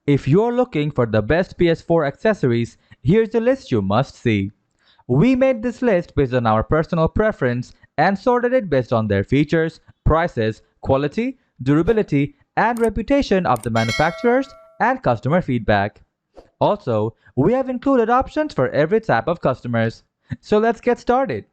If you're looking for the best PS4 accessories, here's the list you must see. We made this list based on our personal preference and sorted it based on their features, prices, quality, durability, and reputation of the manufacturers and customer feedback. Also, we have included options for every type of customers. So let's get started.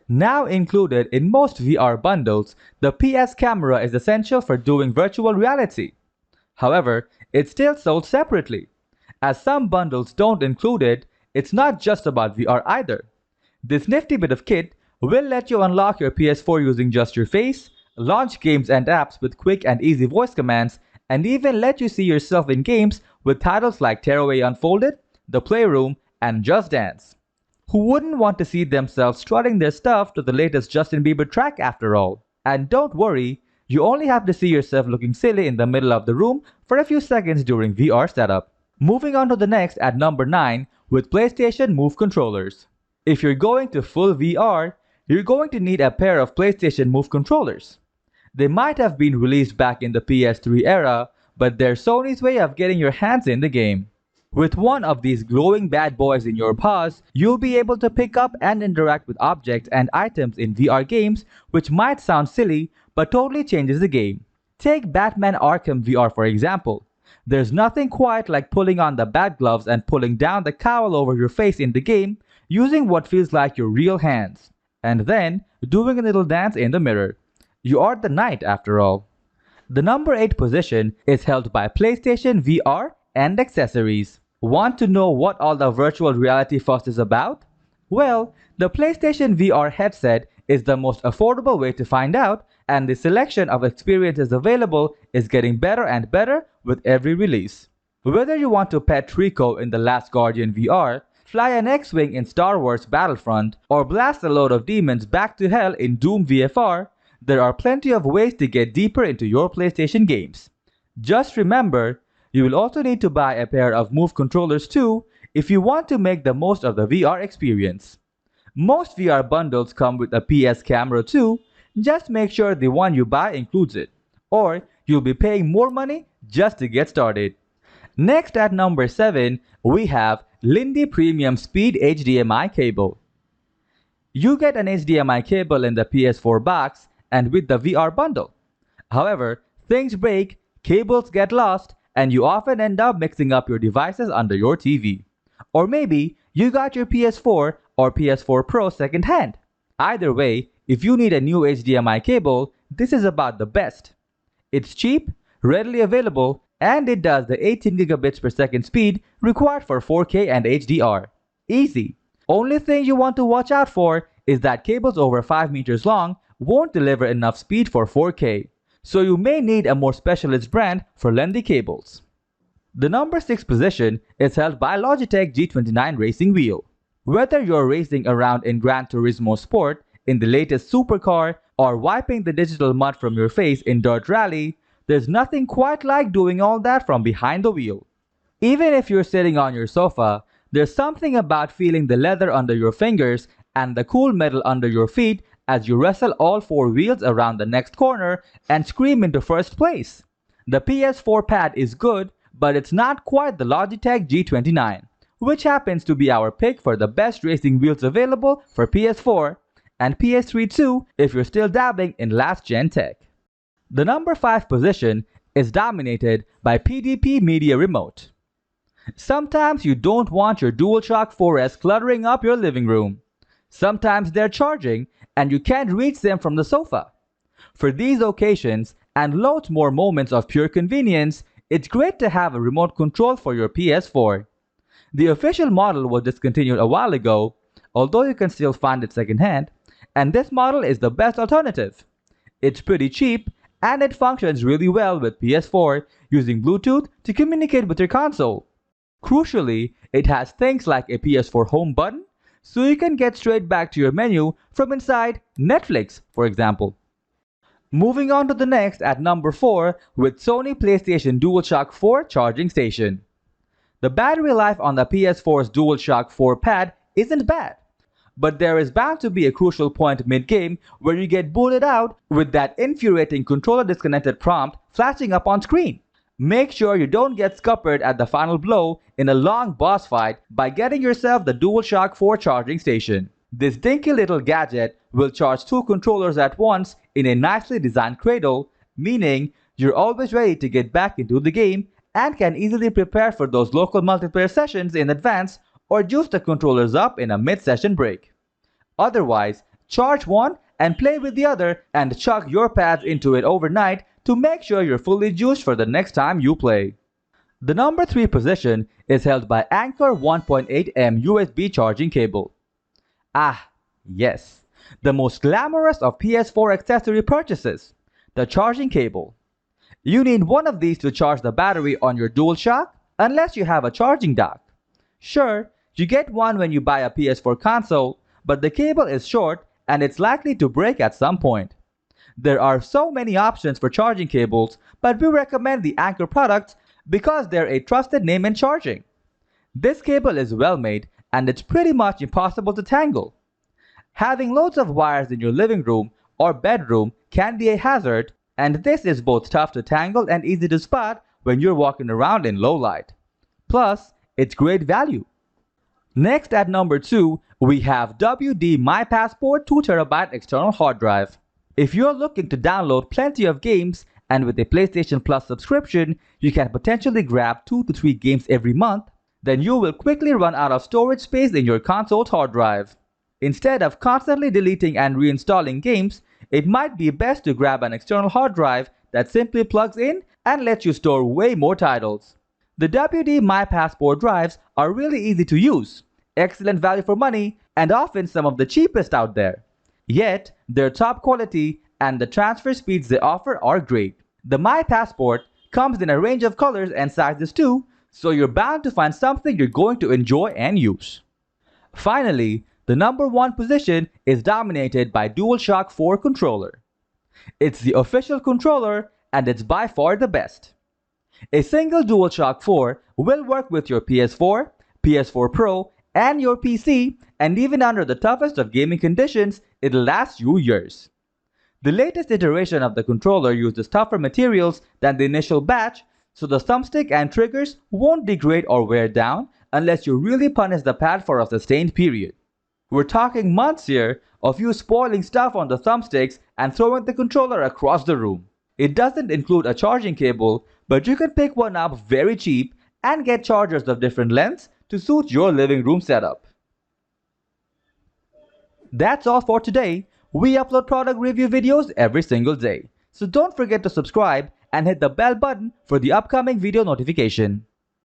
Now included in most VR bundles, the PS camera is essential for doing virtual reality. However, it's still sold separately. As some bundles don't include it, it's not just about VR either. This nifty bit of kit will let you unlock your PS4 using just your face, launch games and apps with quick and easy voice commands, and even let you see yourself in games with titles like Tearaway Unfolded, The Playroom, and Just Dance. Who wouldn't want to see themselves strutting their stuff to the latest Justin Bieber track after all? And don't worry, you only have to see yourself looking silly in the middle of the room for a few seconds during VR setup. Moving on to the next at number 9 with PlayStation Move controllers. If you're going to full VR, you're going to need a pair of PlayStation Move controllers. They might have been released back in the PS3 era, but they're Sony's way of getting your hands in the game. With one of these glowing bad boys in your paws, you'll be able to pick up and interact with objects and items in VR games, which might sound silly, but totally changes the game. Take Batman Arkham VR for example. There's nothing quite like pulling on the bat gloves and pulling down the cowl over your face in the game, using what feels like your real hands. And then, doing a little dance in the mirror. You are the knight after all. The number 8 position is held by PlayStation VR and accessories. Want to know what all the virtual reality fuss is about? Well, the PlayStation VR headset is the most affordable way to find out, and the selection of experiences available is getting better and better with every release. Whether you want to pet Trico in The Last Guardian VR, fly an X-Wing in Star Wars Battlefront, or blast a load of demons back to hell in Doom VFR, there are plenty of ways to get deeper into your PlayStation games. Just remember, you will also need to buy a pair of Move controllers too if you want to make the most of the VR experience. Most VR bundles come with a PS camera too, just make sure the one you buy includes it, or you'll be paying more money just to get started. Next at number 7, we have Lindy Premium Speed HDMI Cable. You get an HDMI cable in the PS4 box and with the VR bundle. However, things break, cables get lost, and you often end up mixing up your devices under your TV. Or maybe you got your PS4 or PS4 Pro secondhand. Either way, if you need a new HDMI cable, this is about the best. It's cheap, readily available, and it does the 18 gigabits per second speed required for 4K and HDR. Easy. Only thing you want to watch out for is that cables over 5 meters long won't deliver enough speed for 4K. So you may need a more specialist brand for Lindy cables. The number 6 position is held by Logitech G29 Racing Wheel. Whether you're racing around in Gran Turismo Sport, in the latest supercar, or wiping the digital mud from your face in Dirt Rally, there's nothing quite like doing all that from behind the wheel. Even if you're sitting on your sofa, there's something about feeling the leather under your fingers and the cool metal under your feet as you wrestle all 4 wheels around the next corner and scream into first place. The PS4 pad is good, but it's not quite the Logitech G29, which happens to be our pick for the best racing wheels available for PS4, and PS3 too if you're still dabbling in last-gen tech. The number 5 position is dominated by PDP Media Remote. Sometimes you don't want your DualShock 4S cluttering up your living room. Sometimes they're charging and you can't reach them from the sofa. For these occasions and loads more moments of pure convenience, it's great to have a remote control for your PS4. The official model was discontinued a while ago, although you can still find it secondhand, and this model is the best alternative. It's pretty cheap and it functions really well with PS4 using Bluetooth to communicate with your console. Crucially, it has things like a PS4 home button, so you can get straight back to your menu from inside Netflix, for example. Moving on to the next at number 4 with Sony PlayStation DualShock 4 charging station. The battery life on the PS4's DualShock 4 pad isn't bad. But there is bound to be a crucial point mid-game where you get booted out with that infuriating controller disconnected prompt flashing up on screen. Make sure you don't get scuppered at the final blow in a long boss fight by getting yourself the DualShock 4 charging station. This dinky little gadget will charge 2 controllers at once in a nicely designed cradle, meaning you're always ready to get back into the game and can easily prepare for those local multiplayer sessions in advance or juice the controllers up in a mid-session break. Otherwise, charge one and play with the other and chuck your pads into it overnight to make sure you're fully juiced for the next time you play. The number 3 position is held by Anker 1.8M USB charging cable. Ah, yes, the most glamorous of PS4 accessory purchases, the charging cable. You need one of these to charge the battery on your DualShock unless you have a charging dock. Sure, you get one when you buy a PS4 console, but the cable is short and it's likely to break at some point. There are so many options for charging cables, but we recommend the Anker products because they're a trusted name in charging. This cable is well made and it's pretty much impossible to tangle. Having loads of wires in your living room or bedroom can be a hazard, and this is both tough to tangle and easy to spot when you're walking around in low light. Plus, it's great value. Next at number 2, we have WD My Passport 2TB external hard drive. If you're looking to download plenty of games, and with a PlayStation Plus subscription, you can potentially grab 2 to 3 games every month, then you will quickly run out of storage space in your console's hard drive. Instead of constantly deleting and reinstalling games, it might be best to grab an external hard drive that simply plugs in and lets you store way more titles. The WD My Passport drives are really easy to use, excellent value for money, and often some of the cheapest out there. Yet, they're top quality and the transfer speeds they offer are great. The My Passport comes in a range of colors and sizes too, so you're bound to find something you're going to enjoy and use. Finally, the number 1 position is dominated by DualShock 4 controller. It's the official controller and it's by far the best. A single DualShock 4 will work with your PS4, PS4 Pro, and your PC, and even under the toughest of gaming conditions, it'll last you years. The latest iteration of the controller uses tougher materials than the initial batch, so the thumbstick and triggers won't degrade or wear down unless you really punish the pad for a sustained period. We're talking months here of you spoiling stuff on the thumbsticks and throwing the controller across the room. It doesn't include a charging cable, but you can pick one up very cheap and get chargers of different lengths to suit your living room setup. That's all for today. We upload product review videos every single day, so don't forget to subscribe and hit the bell button for the upcoming video notification.